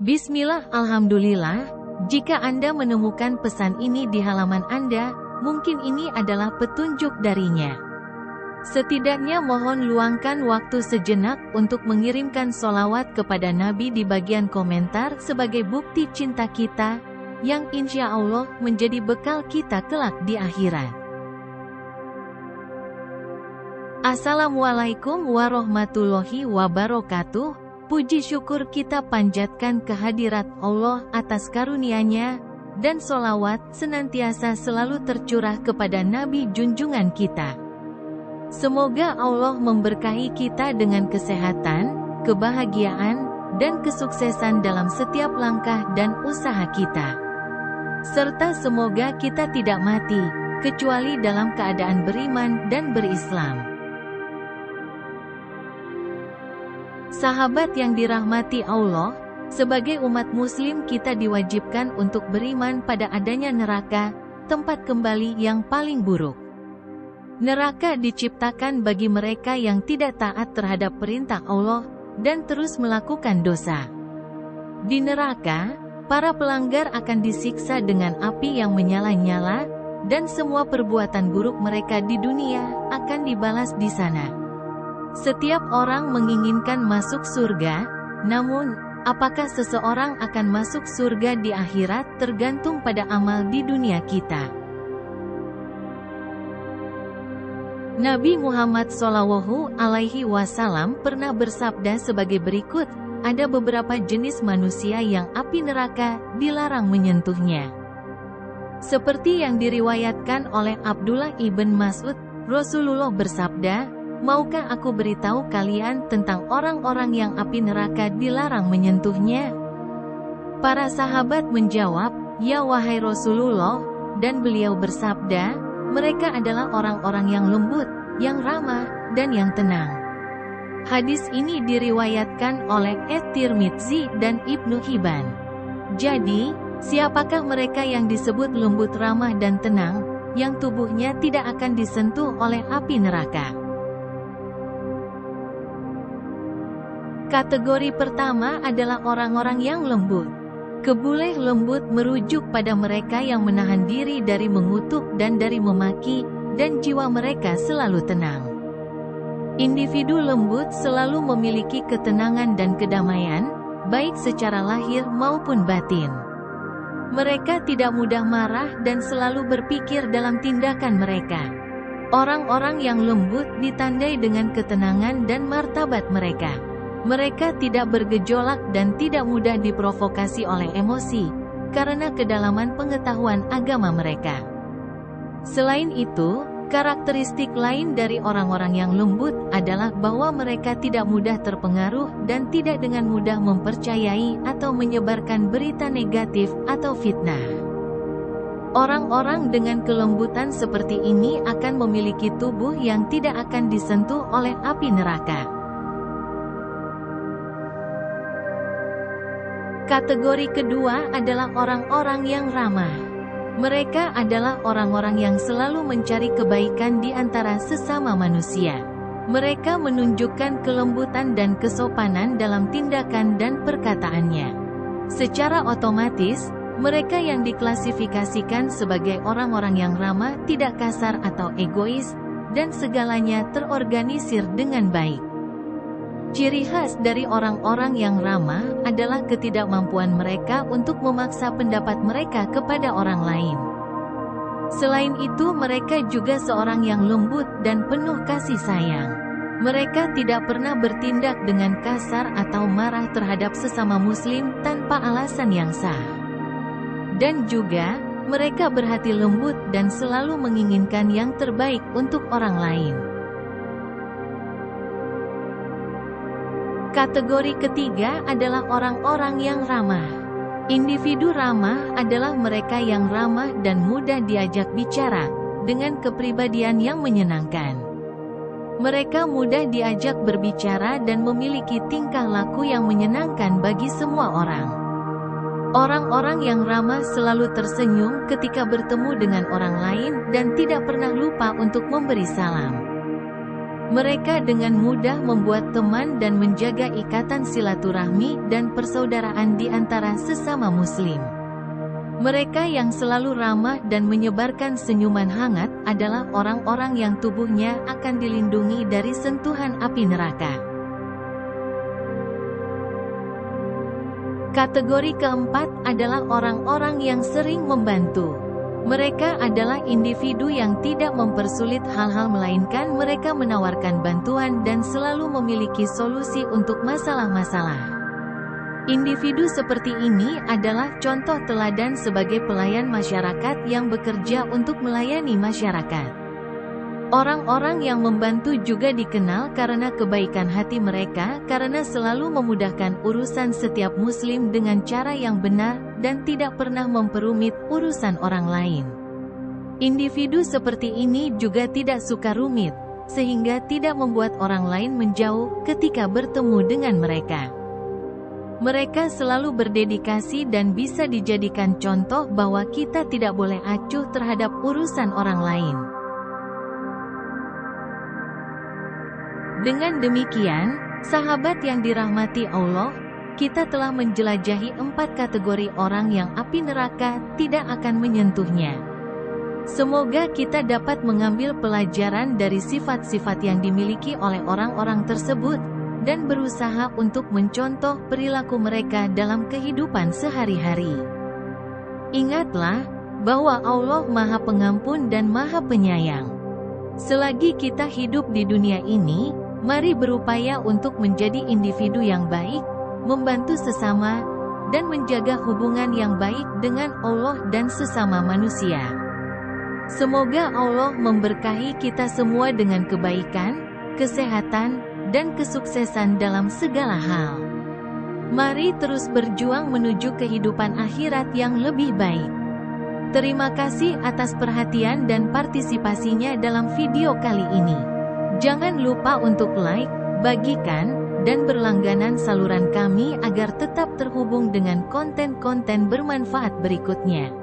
Bismillah, alhamdulillah. Jika Anda menemukan pesan ini di halaman Anda, mungkin ini adalah petunjuk darinya. Setidaknya mohon luangkan waktu sejenak untuk mengirimkan sholawat kepada Nabi di bagian komentar sebagai bukti cinta kita, yang insya Allah menjadi bekal kita kelak di akhirat. Assalamualaikum warahmatullahi wabarakatuh. Puji syukur kita panjatkan kehadirat Allah atas karunia-Nya, dan sholawat senantiasa selalu tercurah kepada Nabi junjungan kita. Semoga Allah memberkahi kita dengan kesehatan, kebahagiaan, dan kesuksesan dalam setiap langkah dan usaha kita. Serta semoga kita tidak mati, kecuali dalam keadaan beriman dan berislam. Sahabat yang dirahmati Allah, sebagai umat muslim kita diwajibkan untuk beriman pada adanya neraka, tempat kembali yang paling buruk. Neraka diciptakan bagi mereka yang tidak taat terhadap perintah Allah, dan terus melakukan dosa. Di neraka, para pelanggar akan disiksa dengan api yang menyala-nyala, dan semua perbuatan buruk mereka di dunia akan dibalas di sana. Setiap orang menginginkan masuk surga, namun, apakah seseorang akan masuk surga di akhirat tergantung pada amal di dunia kita. Nabi Muhammad SAW pernah bersabda sebagai berikut, ada beberapa jenis manusia yang api neraka dilarang menyentuhnya. Seperti yang diriwayatkan oleh Abdullah ibn Mas'ud, Rasulullah bersabda, maukah aku beritahu kalian tentang orang-orang yang api neraka dilarang menyentuhnya? Para sahabat menjawab, ya wahai Rasulullah, dan beliau bersabda, mereka adalah orang-orang yang lembut, yang ramah, dan yang tenang. Hadis ini diriwayatkan oleh At-Tirmidzi dan Ibnu Hibban. Jadi, siapakah mereka yang disebut lembut, ramah, dan tenang, yang tubuhnya tidak akan disentuh oleh api neraka? Kategori pertama adalah orang-orang yang lembut. Kebuleh lembut merujuk pada mereka yang menahan diri dari mengutuk dan dari memaki, dan jiwa mereka selalu tenang. Individu lembut selalu memiliki ketenangan dan kedamaian, baik secara lahir maupun batin. Mereka tidak mudah marah dan selalu berpikir dalam tindakan mereka. Orang-orang yang lembut ditandai dengan ketenangan dan martabat mereka. Mereka tidak bergejolak dan tidak mudah diprovokasi oleh emosi, karena kedalaman pengetahuan agama mereka. Selain itu, karakteristik lain dari orang-orang yang lembut adalah bahwa mereka tidak mudah terpengaruh dan tidak dengan mudah mempercayai atau menyebarkan berita negatif atau fitnah. Orang-orang dengan kelembutan seperti ini akan memiliki tubuh yang tidak akan disentuh oleh api neraka. Kategori kedua adalah orang-orang yang ramah. Mereka adalah orang-orang yang selalu mencari kebaikan di antara sesama manusia. Mereka menunjukkan kelembutan dan kesopanan dalam tindakan dan perkataannya. Secara otomatis, mereka yang diklasifikasikan sebagai orang-orang yang ramah tidak kasar atau egois, dan segalanya terorganisir dengan baik. Ciri khas dari orang-orang yang ramah adalah ketidakmampuan mereka untuk memaksa pendapat mereka kepada orang lain. Selain itu, mereka juga seorang yang lembut dan penuh kasih sayang. Mereka tidak pernah bertindak dengan kasar atau marah terhadap sesama muslim tanpa alasan yang sah. Dan juga, mereka berhati lembut dan selalu menginginkan yang terbaik untuk orang lain. Kategori ketiga adalah orang-orang yang ramah. Individu ramah adalah mereka yang ramah dan mudah diajak bicara, dengan kepribadian yang menyenangkan. Mereka mudah diajak berbicara dan memiliki tingkah laku yang menyenangkan bagi semua orang. Orang-orang yang ramah selalu tersenyum ketika bertemu dengan orang lain dan tidak pernah lupa untuk memberi salam. Mereka dengan mudah membuat teman dan menjaga ikatan silaturahmi dan persaudaraan di antara sesama muslim. Mereka yang selalu ramah dan menyebarkan senyuman hangat adalah orang-orang yang tubuhnya akan dilindungi dari sentuhan api neraka. Kategori keempat adalah orang-orang yang sering membantu. Mereka adalah individu yang tidak mempersulit hal-hal melainkan mereka menawarkan bantuan dan selalu memiliki solusi untuk masalah-masalah. Individu seperti ini adalah contoh teladan sebagai pelayan masyarakat yang bekerja untuk melayani masyarakat. Orang-orang yang membantu juga dikenal karena kebaikan hati mereka karena selalu memudahkan urusan setiap muslim dengan cara yang benar dan tidak pernah memperumit urusan orang lain. Individu seperti ini juga tidak suka rumit, sehingga tidak membuat orang lain menjauh ketika bertemu dengan mereka. Mereka selalu berdedikasi dan bisa dijadikan contoh bahwa kita tidak boleh acuh terhadap urusan orang lain. Dengan demikian, sahabat yang dirahmati Allah, kita telah menjelajahi 4 kategori orang yang api neraka tidak akan menyentuhnya. Semoga kita dapat mengambil pelajaran dari sifat-sifat yang dimiliki oleh orang-orang tersebut, dan berusaha untuk mencontoh perilaku mereka dalam kehidupan sehari-hari. Ingatlah, bahwa Allah Maha Pengampun dan Maha Penyayang. Selagi kita hidup di dunia ini, mari berupaya untuk menjadi individu yang baik, membantu sesama, dan menjaga hubungan yang baik dengan Allah dan sesama manusia. Semoga Allah memberkahi kita semua dengan kebaikan, kesehatan, dan kesuksesan dalam segala hal. Mari terus berjuang menuju kehidupan akhirat yang lebih baik. Terima kasih atas perhatian dan partisipasinya dalam video kali ini. Jangan lupa untuk like, bagikan, dan berlangganan saluran kami agar tetap terhubung dengan konten-konten bermanfaat berikutnya.